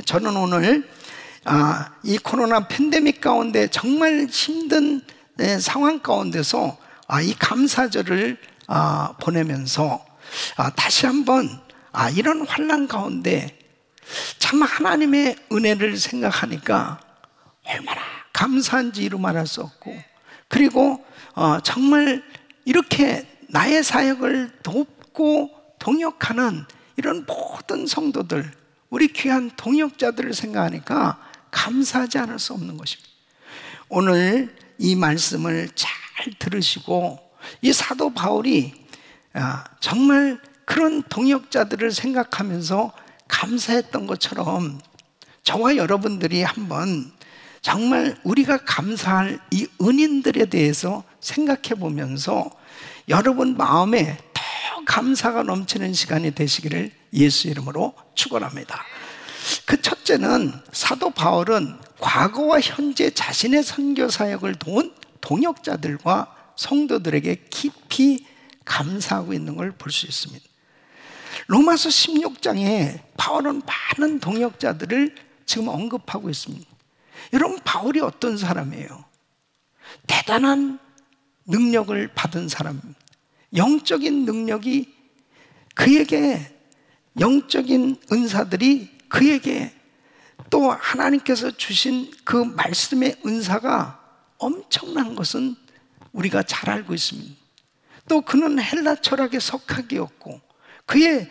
저는 오늘 이 코로나 팬데믹 가운데 정말 힘든 상황 가운데서 이 감사절을 보내면서 다시 한번 이런 환난 가운데 참 하나님의 은혜를 생각하니까 얼마나 감사한지 이루 말할 수 없고, 그리고 정말 이렇게 나의 사역을 돕고 동역하는 이런 모든 성도들, 우리 귀한 동역자들을 생각하니까 감사하지 않을 수 없는 것입니다. 오늘 이 말씀을 잘 들으시고, 이 사도 바울이 정말 그런 동역자들을 생각하면서 감사했던 것처럼 저와 여러분들이 한번 정말 우리가 감사할 이 은인들에 대해서 생각해 보면서 여러분 마음에 더 감사가 넘치는 시간이 되시기를 예수 이름으로 축원합니다. 그 첫째는, 사도 바울은 과거와 현재 자신의 선교 사역을 도운 동역자들과 성도들에게 깊이 감사하고 있는 걸 볼 수 있습니다. 로마서 16장에 바울은 많은 동역자들을 지금 언급하고 있습니다. 여러분, 바울이 어떤 사람이에요? 대단한 능력을 받은 사람입니다. 영적인 능력이 그에게, 영적인 은사들이 그에게, 또 하나님께서 주신 그 말씀의 은사가 엄청난 것은 우리가 잘 알고 있습니다. 또 그는 헬라 철학의 석학이었고, 그의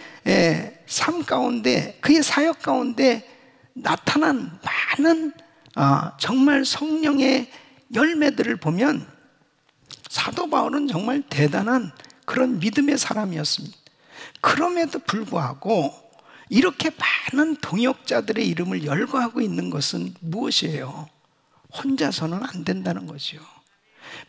삶 가운데, 그의 사역 가운데 나타난 많은 정말 성령의 열매들을 보면 사도 바울은 정말 대단한 그런 믿음의 사람이었습니다. 그럼에도 불구하고 이렇게 많은 동역자들의 이름을 열거하고 있는 것은 무엇이에요? 혼자서는 안 된다는 거죠.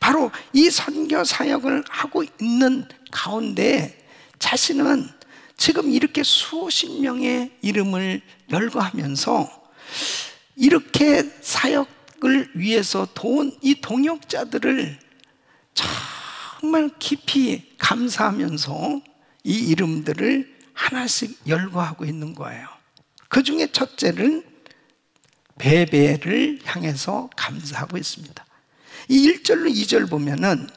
바로 이 선교 사역을 하고 있는 가운데 자신은 지금 이렇게 수십 명의 이름을 열거하면서 이렇게 사역을 위해서 도운 이 동역자들을 정말 깊이 감사하면서 이 이름들을 하나씩 열거하고 있는 거예요. 그 중에 첫째는 베베를 향해서 감사하고 있습니다. 이 1절로 2절 보면은,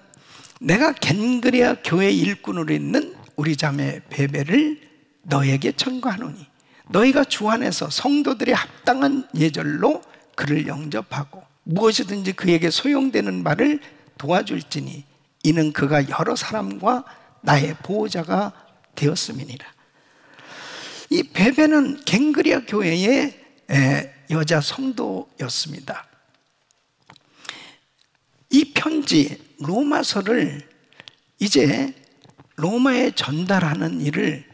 내가 겐그레아 교회 일꾼으로 있는 우리 자매 베베를 너에게 청구하노니 너희가 주 안에서 성도들의 합당한 예절로 그를 영접하고 무엇이든지 그에게 소용되는 바를 도와줄지니 이는 그가 여러 사람과 나의 보호자가 되었음이니라. 이 베베는 겐그레아 교회의 여자 성도였습니다. 이 편지, 로마서를 이제 로마에 전달하는 일을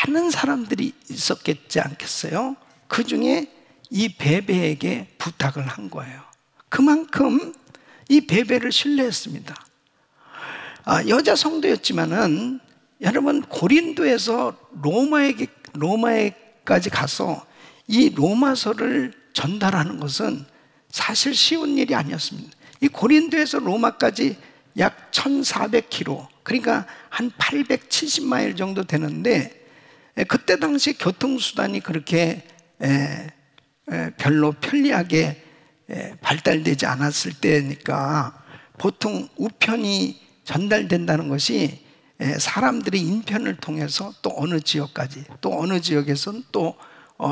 많은 사람들이 있었겠지 않겠어요? 그 중에 이 베베에게 부탁을 한 거예요. 그만큼 이 베베를 신뢰했습니다. 여자 성도였지만은 여러분, 고린도에서 로마에까지 가서 이 로마서를 전달하는 것은 사실 쉬운 일이 아니었습니다. 이 고린도에서 로마까지 약 1400km, 그러니까 한 870마일 정도 되는데, 그때 당시 교통수단이 그렇게 별로 편리하게 발달되지 않았을 때니까 보통 우편이 전달된다는 것이 사람들의 인편을 통해서 또 어느 지역까지, 또 어느 지역에서는 또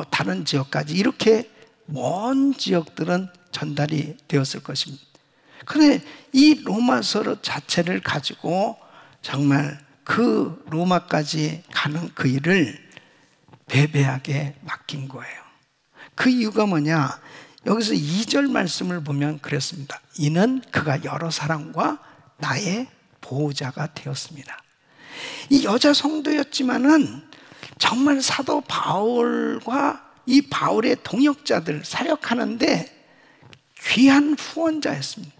다른 지역까지, 이렇게 먼 지역들은 전달이 되었을 것입니다. 그런데 이 로마서 자체를 가지고 정말 그 로마까지 가는 그 일을 베베에게 맡긴 거예요. 그 이유가 뭐냐? 여기서 2절 말씀을 보면 그랬습니다. 이는 그가 여러 사람과 나의 보호자가 되었습니다. 이 여자 성도였지만은 정말 사도 바울과 이 바울의 동역자들 사역하는데 귀한 후원자였습니다.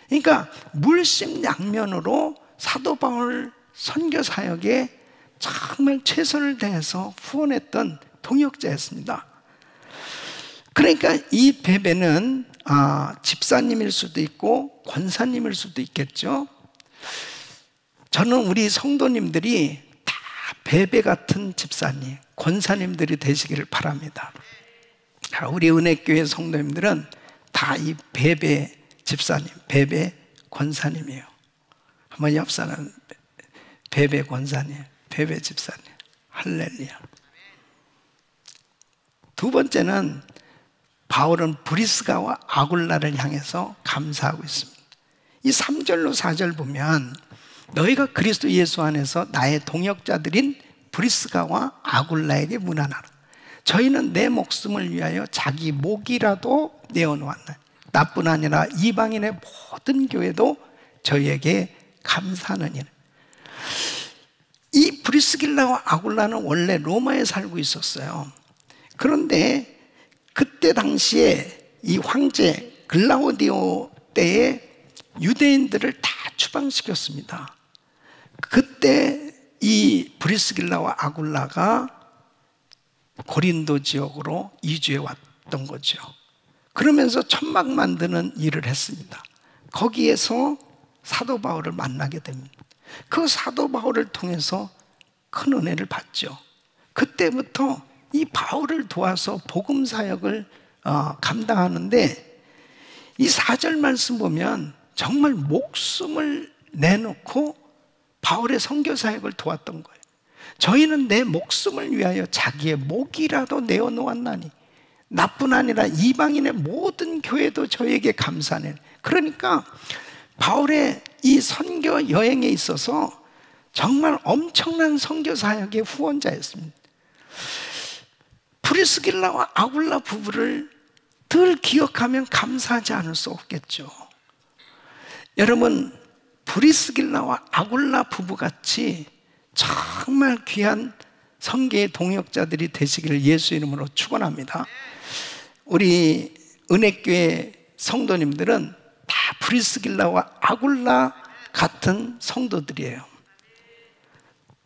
그러니까 물심양면으로 사도 바울 선교 사역에 정말 최선을 다해서 후원했던 동역자였습니다. 그러니까 이 베베는 집사님일 수도 있고 권사님일 수도 있겠죠. 저는 우리 성도님들이 다 베베 같은 집사님, 권사님들이 되시기를 바랍니다. 우리 은혜교회 성도님들은 다 이 베베 집사님, 베베 권사님이에요. 한번 옆 사람 베베 권사님, 베베 집사님. 할렐루야. 두 번째는 바울은 브리스가와 아굴라를 향해서 감사하고 있습니다. 이 3절로 4절 보면 너희가 그리스도 예수 안에서 나의 동역자들인 브리스가와 아굴라에게 문안하라. 저희는 내 목숨을 위하여 자기 목이라도 내어놓았나니 나뿐 아니라 이방인의 모든 교회도 저희에게 감사하느니라. 이 브리스길라와 아굴라는 원래 로마에 살고 있었어요. 그런데 그때 당시에 이 황제 글라우디오 때에 유대인들을 다 추방시켰습니다. 그때 이 브리스길라와 아굴라가 고린도 지역으로 이주해 왔던 거죠. 그러면서 천막 만드는 일을 했습니다. 거기에서 사도 바울을 만나게 됩니다. 그 사도 바울을 통해서 큰 은혜를 받죠. 그때부터 이 바울을 도와서 복음 사역을 감당하는데 이 4절 말씀 보면 정말 목숨을 내놓고 바울의 선교 사역을 도왔던 거예요. 저희는 내 목숨을 위하여 자기의 목이라도 내어놓았나니 나뿐 아니라 이방인의 모든 교회도 저에게 감사하네. 그러니까 바울의 이 선교 여행에 있어서 정말 엄청난 선교 사역의 후원자였습니다. 브리스길라와 아굴라 부부를 늘 기억하면 감사하지 않을 수 없겠죠. 여러분, 브리스길라와 아굴라 부부같이 정말 귀한 선교의 동역자들이 되시기를 예수 이름으로 축원합니다. 우리 은혜교회 성도님들은 다 브리스길라와 아굴라 같은 성도들이에요.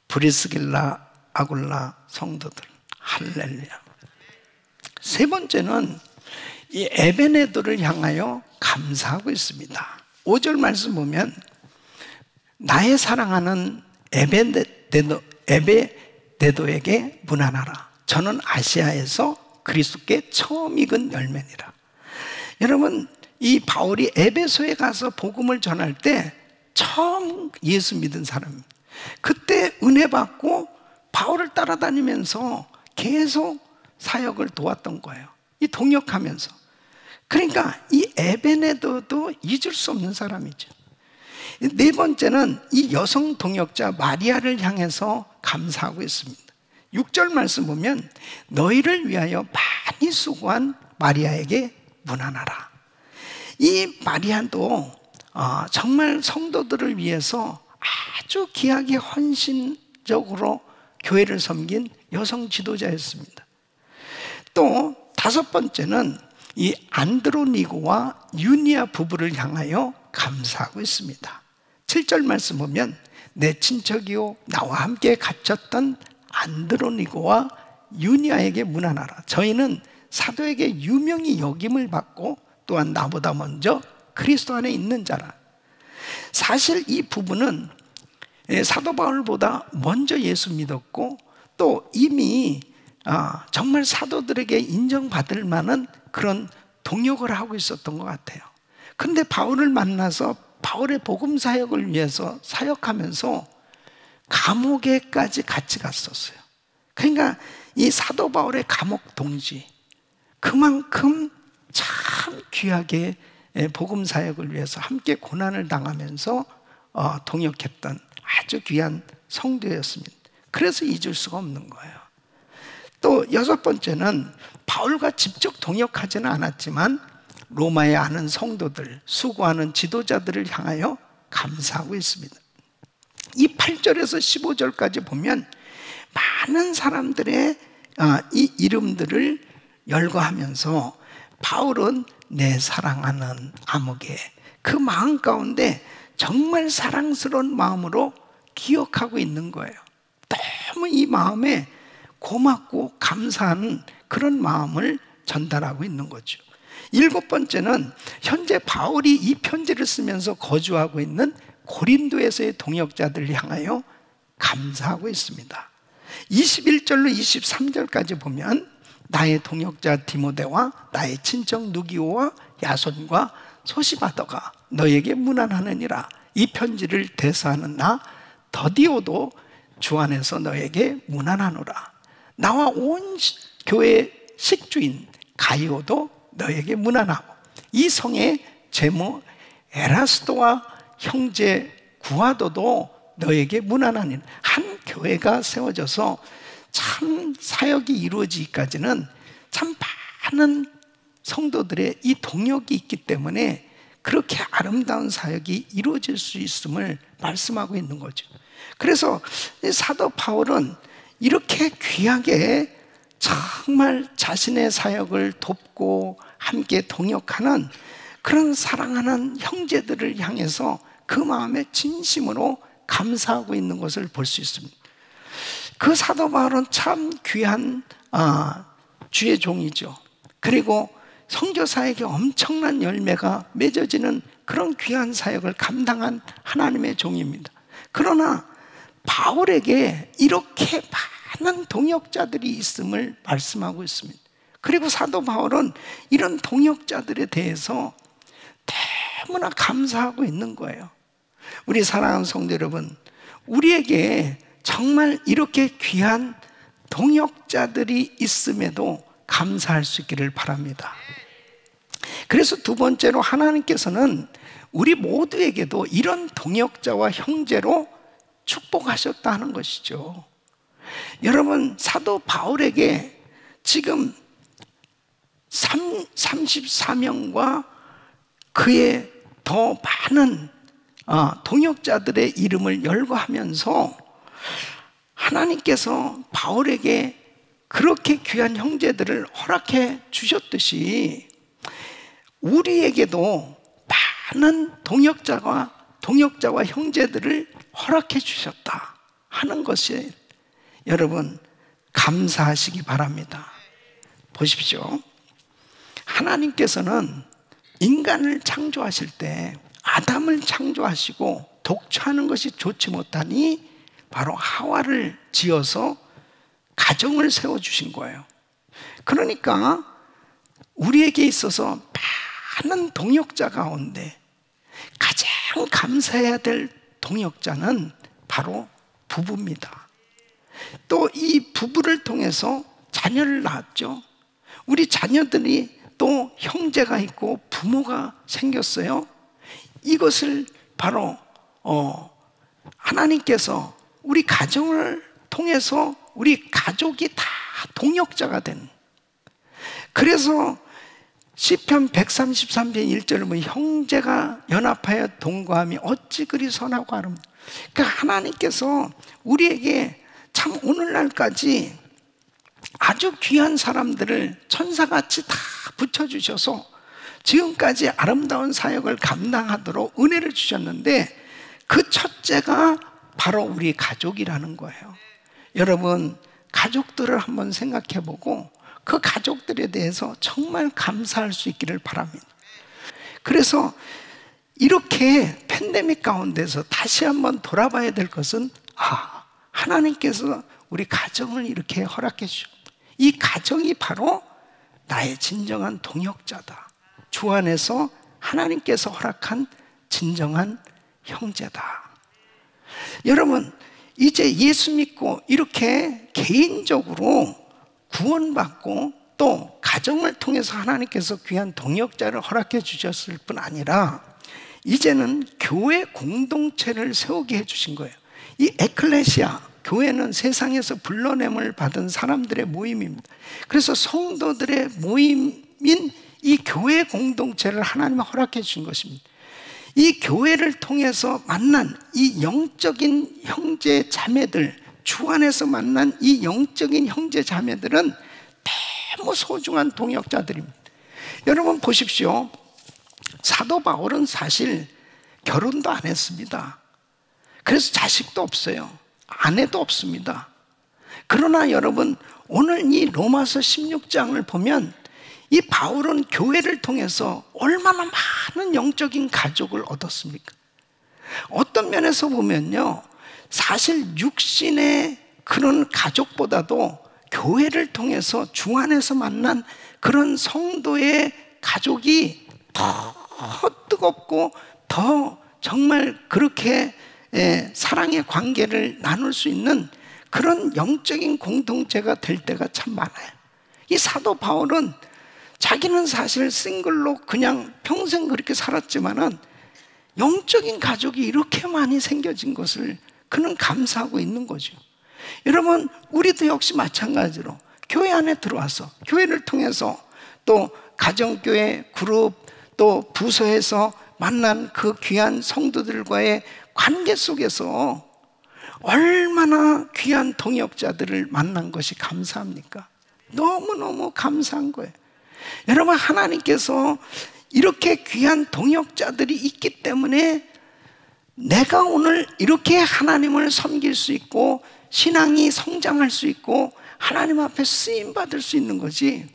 브리스길라, 아굴라 성도들. 할렐루야. 세 번째는 이 에베네도를 향하여 감사하고 있습니다. 5절 말씀 보면 나의 사랑하는 에베네도에게 문안하라. 저는 아시아에서 그리스도께 처음 익은 열매니라. 여러분, 이 바울이 에베소에 가서 복음을 전할 때 처음 예수 믿은 사람입니다. 그때 은혜 받고 바울을 따라다니면서 계속 사역을 도왔던 거예요. 이 동역하면서. 그러니까 이 에베네도도 잊을 수 없는 사람이죠. 네 번째는 이 여성 동역자 마리아를 향해서 감사하고 있습니다. 6절 말씀 보면 너희를 위하여 많이 수고한 마리아에게 문안하라. 이 마리아도 정말 성도들을 위해서 아주 귀하게 헌신적으로 교회를 섬긴 여성 지도자였습니다. 또 다섯 번째는 이 안드로니고와 유니아 부부를 향하여 감사하고 있습니다. 7절 말씀 보면 내 친척이요 나와 함께 갇혔던 안드로니고와 유니아에게 문안하라. 저희는 사도에게 유명히 여김을 받고 또한 나보다 먼저 그리스도 안에 있는 자라. 사실 이 부부는 사도 바울보다 먼저 예수 믿었고 또 이미 정말 사도들에게 인정받을 만한 그런 동역을 하고 있었던 것 같아요. 근데 바울을 만나서 바울의 복음 사역을 위해서 사역하면서 감옥에까지 같이 갔었어요. 그러니까 이 사도 바울의 감옥 동지, 그만큼 참 귀하게 복음 사역을 위해서 함께 고난을 당하면서 동역했던 아주 귀한 성도였습니다. 그래서 잊을 수가 없는 거예요. 또 여섯 번째는 바울과 직접 동역하지는 않았지만 로마에 아는 성도들, 수고하는 지도자들을 향하여 감사하고 있습니다. 이 8절에서 15절까지 보면 많은 사람들의 이 이름들을 열거하면서 바울은 내 사랑하는 아무개, 그 마음 가운데 정말 사랑스러운 마음으로 기억하고 있는 거예요. 너무 이 마음에 고맙고 감사하는 그런 마음을 전달하고 있는 거죠. 일곱 번째는 현재 바울이 이 편지를 쓰면서 거주하고 있는 고린도에서의 동역자들을 향하여 감사하고 있습니다. 21절로 23절까지 보면 나의 동역자 디모데와 나의 친척 누기오와 야손과 소시바더가 너에게 문안하느니라. 이 편지를 대사하는 나 더디오도 주 안에서 너에게 문안하노라. 나와 온 교회 식주인 가이오도 너에게 문안하고 이 성의 제모 에라스도와 형제 구하도도 너에게 문안하니. 한 교회가 세워져서 참 사역이 이루어지기까지는 참 많은 성도들의 이 동역이 있기 때문에 그렇게 아름다운 사역이 이루어질 수 있음을 말씀하고 있는 거죠. 그래서 사도 바울은 이렇게 귀하게 정말 자신의 사역을 돕고 함께 동역하는 그런 사랑하는 형제들을 향해서 그 마음에 진심으로 감사하고 있는 것을 볼 수 있습니다. 그 사도 바울은 참 귀한 주의 종이죠. 그리고 선교사에게 엄청난 열매가 맺어지는 그런 귀한 사역을 감당한 하나님의 종입니다. 그러나 바울에게 이렇게 많은 동역자들이 있음을 말씀하고 있습니다. 그리고 사도 바울은 이런 동역자들에 대해서 너무나 감사하고 있는 거예요. 우리 사랑하는 성도 여러분, 우리에게 정말 이렇게 귀한 동역자들이 있음에도 감사할 수 있기를 바랍니다. 그래서 두 번째로 하나님께서는 우리 모두에게도 이런 동역자와 형제로 축복하셨다는 것이죠. 여러분, 사도 바울에게 지금 34명과 그의 더 많은 동역자들의 이름을 열거하면서 하나님께서 바울에게 그렇게 귀한 형제들을 허락해 주셨듯이 우리에게도 많은 동역자와 형제들을 허락해 주셨다 하는 것이 여러분 감사하시기 바랍니다. 보십시오. 하나님께서는 인간을 창조하실 때 아담을 창조하시고 독초하는 것이 좋지 못하니 바로 하와를 지어서 가정을 세워주신 거예요. 그러니까 우리에게 있어서 많은 동역자 가운데 가장 감사해야 될 동역자는 바로 부부입니다. 또 이 부부를 통해서 자녀를 낳았죠. 우리 자녀들이 또 형제가 있고 부모가 생겼어요. 이것을 바로 하나님께서 우리 가정을 통해서 우리 가족이 다 동역자가 된. 그래서 시편 133편 1절을 보면 형제가 연합하여 동거함이 어찌 그리 선하고 아름다워. 그러니까 하나님께서 우리에게 참 오늘날까지 아주 귀한 사람들을 천사같이 다 붙여주셔서 지금까지 아름다운 사역을 감당하도록 은혜를 주셨는데 그 첫째가 바로 우리 가족이라는 거예요. 여러분, 가족들을 한번 생각해보고 그 가족들에 대해서 정말 감사할 수 있기를 바랍니다. 그래서 이렇게 팬데믹 가운데서 다시 한번 돌아봐야 될 것은 하나님께서 우리 가정을 이렇게 허락해 주셨다. 이 가정이 바로 나의 진정한 동역자다. 주 안에서 하나님께서 허락한 진정한 형제다. 여러분, 이제 예수 믿고 이렇게 개인적으로 구원받고 또 가정을 통해서 하나님께서 귀한 동역자를 허락해 주셨을 뿐 아니라 이제는 교회 공동체를 세우게 해주신 거예요. 이 에클레시아, 교회는 세상에서 불러냄을 받은 사람들의 모임입니다. 그래서 성도들의 모임인 이 교회 공동체를 하나님이 허락해 주신 것입니다. 이 교회를 통해서 만난 이 영적인 형제 자매들, 주 안에서 만난 이 영적인 형제 자매들은 너무 소중한 동역자들입니다. 여러분 보십시오. 사도 바울은 사실 결혼도 안 했습니다. 그래서 자식도 없어요. 아내도 없습니다. 그러나 여러분, 오늘 이 로마서 16장을 보면 이 바울은 교회를 통해서 얼마나 많은 영적인 가족을 얻었습니까? 어떤 면에서 보면요, 사실 육신의 그런 가족보다도 교회를 통해서 주 안에서 만난 그런 성도의 가족이 더 뜨겁고 더 정말 그렇게 사랑의 관계를 나눌 수 있는 그런 영적인 공동체가 될 때가 참 많아요. 이 사도 바울은 자기는 사실 싱글로 그냥 평생 그렇게 살았지만은 영적인 가족이 이렇게 많이 생겨진 것을 그는 감사하고 있는 거죠. 여러분, 우리도 역시 마찬가지로 교회 안에 들어와서 교회를 통해서 또 가정교회 그룹 또 부서에서 만난 그 귀한 성도들과의 관계 속에서 얼마나 귀한 동역자들을 만난 것이 감사합니까? 너무너무 감사한 거예요. 여러분, 하나님께서 이렇게 귀한 동역자들이 있기 때문에 내가 오늘 이렇게 하나님을 섬길 수 있고 신앙이 성장할 수 있고 하나님 앞에 쓰임받을 수 있는 거지,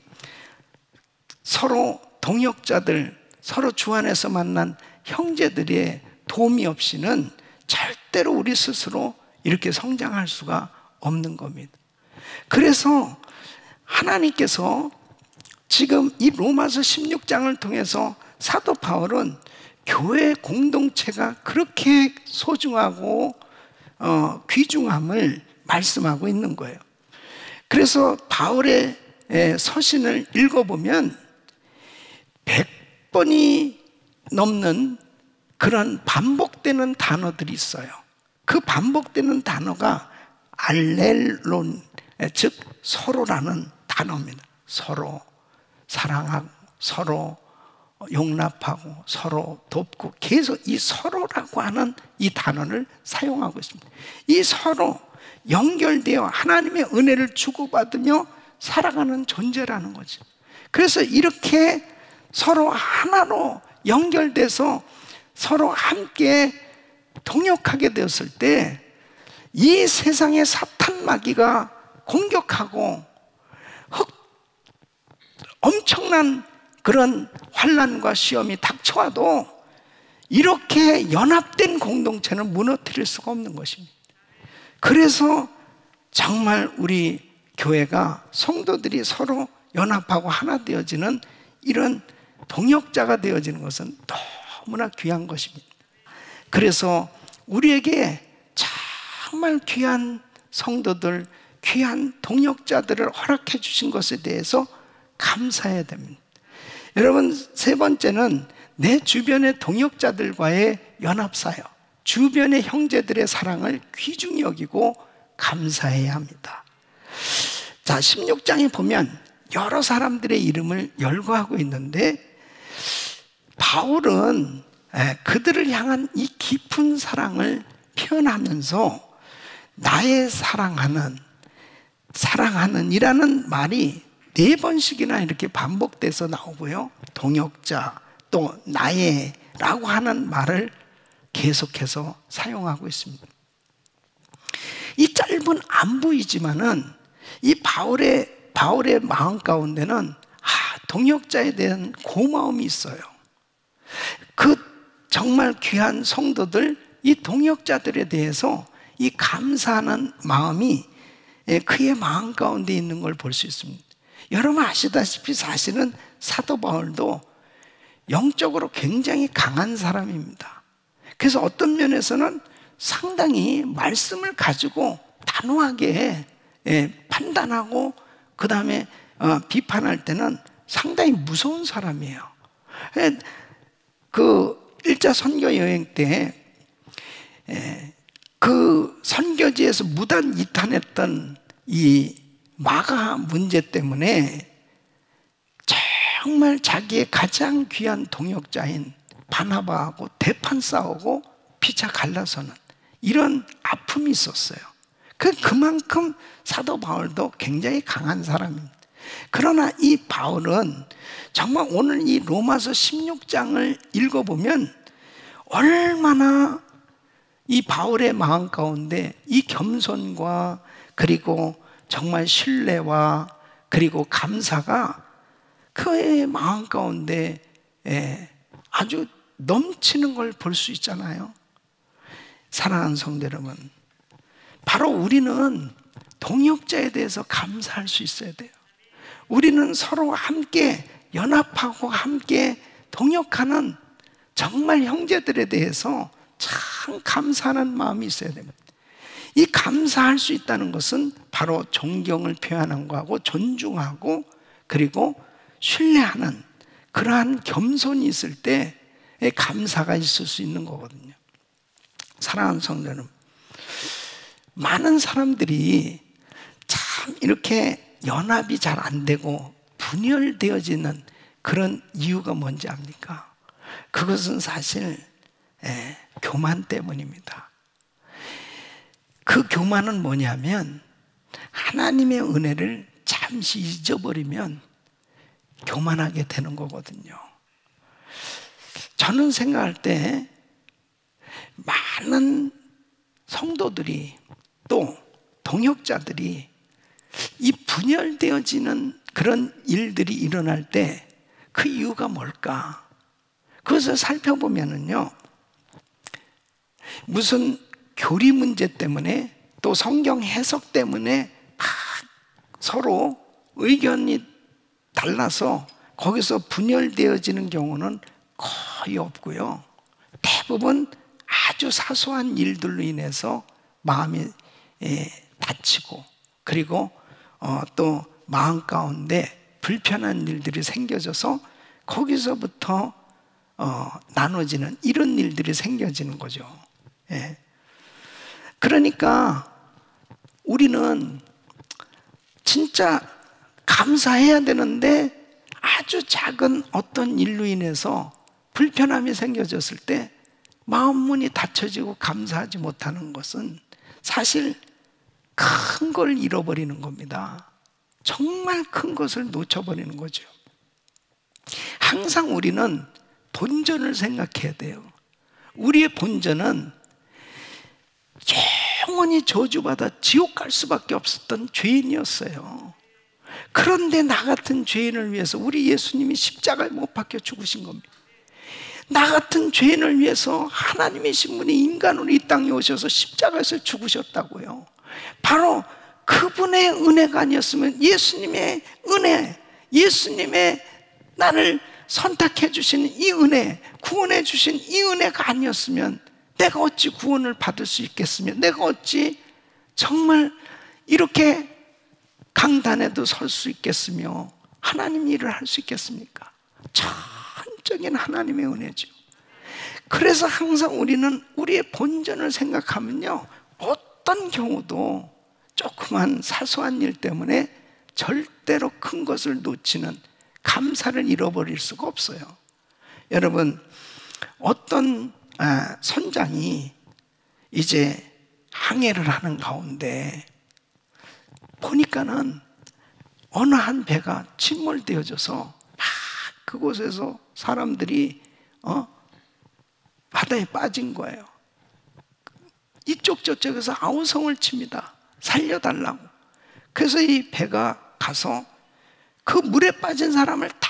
서로 동역자들, 서로 주 안에서 만난 형제들의 도움이 없이는 절대로 우리 스스로 이렇게 성장할 수가 없는 겁니다. 그래서 하나님께서 지금 이 로마서 16장을 통해서 사도 바울은 교회 공동체가 그렇게 소중하고 귀중함을 말씀하고 있는 거예요. 그래서 바울의 서신을 읽어보면 100번이 넘는 그런 반복되는 단어들이 있어요. 그 반복되는 단어가 알렐론, 즉 서로라는 단어입니다. 서로 사랑하고 서로 용납하고 서로 돕고, 계속 이 서로라고 하는 이 단어를 사용하고 있습니다. 이 서로 연결되어 하나님의 은혜를 주고받으며 살아가는 존재라는 거죠. 그래서 이렇게 서로 하나로 연결돼서 서로 함께 동역하게 되었을 때 이 세상의 사탄 마귀가 공격하고 엄청난 그런 환난과 시험이 닥쳐와도 이렇게 연합된 공동체는 무너뜨릴 수가 없는 것입니다. 그래서 정말 우리 교회가 성도들이 서로 연합하고 하나 되어지는 이런 동역자가 되어지는 것은 너무나 귀한 것입니다. 그래서 우리에게 정말 귀한 성도들, 귀한 동역자들을 허락해 주신 것에 대해서 감사해야 됩니다. 여러분, 세 번째는 내 주변의 동역자들과의 연합사역, 주변의 형제들의 사랑을 귀중히 여기고 감사해야 합니다. 자, 16장에 보면 여러 사람들의 이름을 열거하고 있는데 바울은 그들을 향한 이 깊은 사랑을 표현하면서 나의 사랑하는 이라는 말이 4번씩이나 이렇게 반복돼서 나오고요, 동역자 또 나의 라고 하는 말을 계속해서 사용하고 있습니다. 이 짧은 안부이지만은 이 바울의 마음 가운데는 동역자에 대한 고마움이 있어요. 그 정말 귀한 성도들, 이 동역자들에 대해서 이 감사하는 마음이 그의 마음 가운데 있는 걸 볼 수 있습니다. 여러분 아시다시피 사실은 사도 바울도 영적으로 굉장히 강한 사람입니다. 그래서 어떤 면에서는 상당히 말씀을 가지고 단호하게 판단하고 그 다음에 비판할 때는 상당히 무서운 사람이에요. 그 1차 선교 여행 때 그 선교지에서 무단 이탈했던 이 마가 문제 때문에 정말 자기의 가장 귀한 동역자인 바나바하고 대판 싸우고 피차 갈라서는 이런 아픔이 있었어요. 그만큼 사도 바울도 굉장히 강한 사람입니다. 그러나 이 바울은 정말 오늘 이 로마서 16장을 읽어보면 얼마나 이 바울의 마음 가운데 이 겸손과 그리고 정말 신뢰와 그리고 감사가 그의 마음 가운데 아주 넘치는 걸 볼 수 있잖아요. 사랑하는 성도 여러분, 바로 우리는 동역자에 대해서 감사할 수 있어야 돼요. 우리는 서로 함께 연합하고 함께 동역하는 정말 형제들에 대해서 참 감사하는 마음이 있어야 됩니다. 이 감사할 수 있다는 것은 바로 존경을 표현한 거하고 존중하고 그리고 신뢰하는 그러한 겸손이 있을 때 감사가 있을 수 있는 거거든요. 사랑하는 성도 여러분, 많은 사람들이 참 이렇게 연합이 잘 안 되고 분열되어지는 그런 이유가 뭔지 압니까? 그것은 사실 교만 때문입니다. 그 교만은 뭐냐면 하나님의 은혜를 잠시 잊어버리면 교만하게 되는 거거든요. 저는 생각할 때 많은 성도들이 또 동역자들이 이 분열되어지는 그런 일들이 일어날 때 그 이유가 뭘까? 그것을 살펴보면은요, 무슨 교리 문제 때문에 또 성경 해석 때문에 막 서로 의견이 달라서 거기서 분열되어지는 경우는 거의 없고요. 대부분 아주 사소한 일들로 인해서 마음이 다치고 그리고 또 마음 가운데 불편한 일들이 생겨져서 거기서부터 나눠지는 이런 일들이 생겨지는 거죠. 그러니까 우리는 진짜 감사해야 되는데 아주 작은 어떤 일로 인해서 불편함이 생겨졌을 때 마음 문이 닫혀지고 감사하지 못하는 것은 사실 큰 걸 잃어버리는 겁니다. 정말 큰 것을 놓쳐버리는 거죠. 항상 우리는 본전을 생각해야 돼요. 우리의 본전은 영원히 저주받아 지옥 갈 수밖에 없었던 죄인이었어요. 그런데 나 같은 죄인을 위해서 우리 예수님이 십자가에 못 박혀 죽으신 겁니다. 나 같은 죄인을 위해서 하나님이신 분이 인간으로 이 땅에 오셔서 십자가에서 죽으셨다고요. 바로 그분의 은혜가 아니었으면, 예수님의 은혜, 예수님의 나를 선택해 주신 이 은혜, 구원해 주신 이 은혜가 아니었으면 내가 어찌 구원을 받을 수 있겠으며, 내가 어찌 정말 이렇게 강단에도 설 수 있겠으며 하나님 일을 할 수 있겠습니까? 전적인 하나님의 은혜죠. 그래서 항상 우리는 우리의 본전을 생각하면요, 어떤 경우도 조그만 사소한 일 때문에 절대로 큰 것을 놓치는, 감사를 잃어버릴 수가 없어요. 여러분, 어떤 선장이 이제 항해를 하는 가운데 보니까는 어느 한 배가 침몰되어져서 막 그곳에서 사람들이 바다에 빠진 거예요. 이쪽 저쪽에서 아우성을 칩니다. 살려달라고. 그래서 이 배가 가서 그 물에 빠진 사람을 다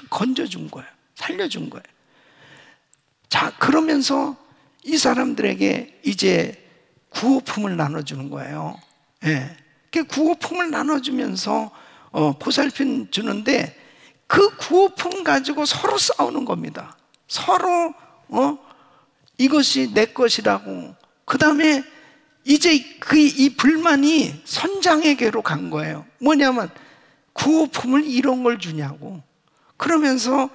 건져준 거예요. 살려준 거예요. 자, 그러면서 이 사람들에게 이제 구호품을 나눠주는 거예요. 예. 그 구호품을 나눠주면서 보살핌 주는데 그 구호품 가지고 서로 싸우는 겁니다. 서로 이것이 내 것이라고. 그 다음에 이제 이 불만이 선장에게로 간 거예요. 뭐냐면 구호품을 이런 걸 주냐고. 그러면서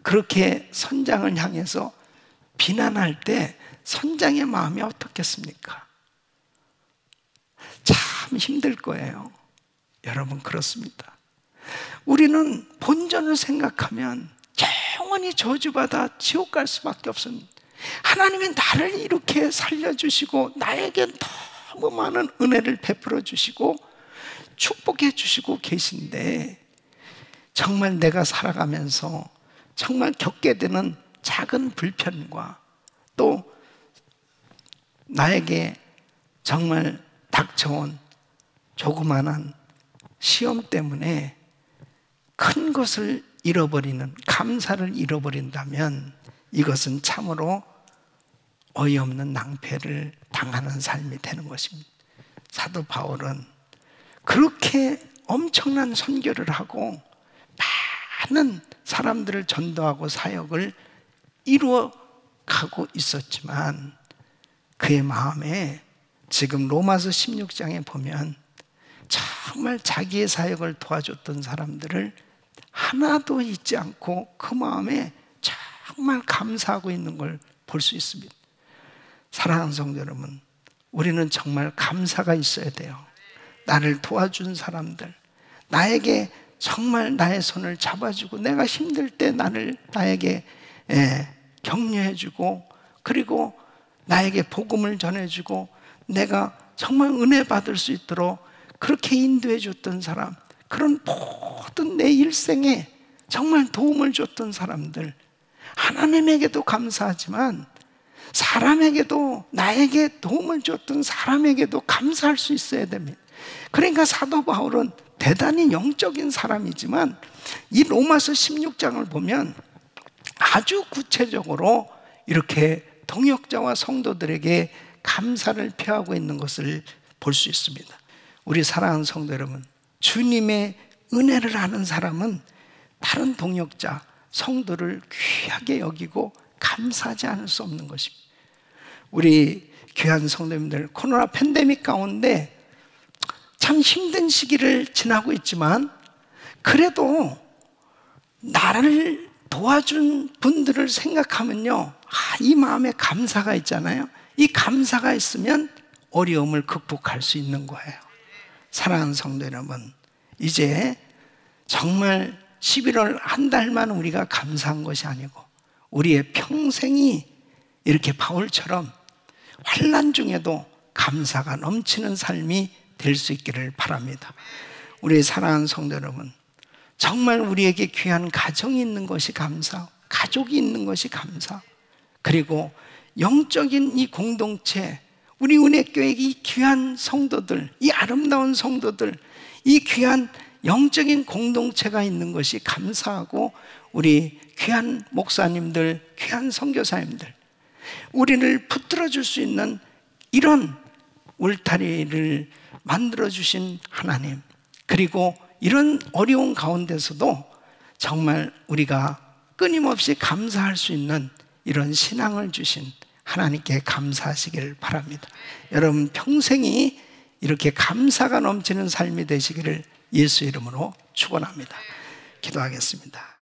그렇게 선장을 향해서 비난할 때 선장의 마음이 어떻겠습니까? 참 힘들 거예요. 여러분, 그렇습니다. 우리는 본전을 생각하면 영원히 저주받아 지옥 갈 수밖에 없습니다. 하나님이 나를 이렇게 살려주시고 나에게 너무 많은 은혜를 베풀어 주시고 축복해 주시고 계신데, 정말 내가 살아가면서 정말 겪게 되는 작은 불편과 또 나에게 정말 닥쳐온 조그마한 시험 때문에 큰 것을 잃어버리는, 감사를 잃어버린다면 이것은 참으로 어이없는 낭패를 당하는 삶이 되는 것입니다. 사도 바울은 그렇게 엄청난 선교를 하고 많은 사람들을 전도하고 사역을 이루어 가고 있었지만 그의 마음에 지금 로마서 16장에 보면 정말 자기의 사역을 도와줬던 사람들을 하나도 잊지 않고 그 마음에 정말 감사하고 있는 걸 볼 수 있습니다. 사랑하는 성도 여러분, 우리는 정말 감사가 있어야 돼요. 나를 도와준 사람들, 나에게 정말 나의 손을 잡아주고 내가 힘들 때 나에게 격려해주고, 그리고 나에게 복음을 전해주고 내가 정말 은혜 받을 수 있도록 그렇게 인도해 줬던 사람, 그런 모든 내 일생에 정말 도움을 줬던 사람들, 하나님에게도 감사하지만 사람에게도, 나에게 도움을 줬던 사람에게도 감사할 수 있어야 됩니다. 그러니까 사도 바울은 대단히 영적인 사람이지만 이 로마서 16장을 보면 아주 구체적으로 이렇게 동역자와 성도들에게 감사를 표하고 있는 것을 볼 수 있습니다. 우리 사랑하는 성도 여러분, 주님의 은혜를 아는 사람은 다른 동역자, 성도를 귀하게 여기고 감사하지 않을 수 없는 것입니다. 우리 귀한 성도님들, 코로나 팬데믹 가운데 참 힘든 시기를 지나고 있지만 그래도 나를 도와준 분들을 생각하면요, 이 마음에 감사가 있잖아요. 이 감사가 있으면 어려움을 극복할 수 있는 거예요. 사랑하는 성도 여러분, 이제 정말 11월 한 달만 우리가 감사한 것이 아니고 우리의 평생이 이렇게 바울처럼 환난 중에도 감사가 넘치는 삶이 될 수 있기를 바랍니다. 우리 사랑하는 성도 여러분, 정말 우리에게 귀한 가정이 있는 것이 감사, 가족이 있는 것이 감사, 그리고 영적인 이 공동체, 우리 은혜교회 이 귀한 성도들, 이 아름다운 성도들, 이 귀한 영적인 공동체가 있는 것이 감사하고, 우리 귀한 목사님들, 귀한 선교사님들, 우리를 붙들어 줄 수 있는 이런 울타리를 만들어 주신 하나님, 그리고 이런 어려운 가운데서도 정말 우리가 끊임없이 감사할 수 있는 이런 신앙을 주신 하나님께 감사하시길 바랍니다. 여러분 평생이 이렇게 감사가 넘치는 삶이 되시기를 예수 이름으로 축원합니다. 기도하겠습니다.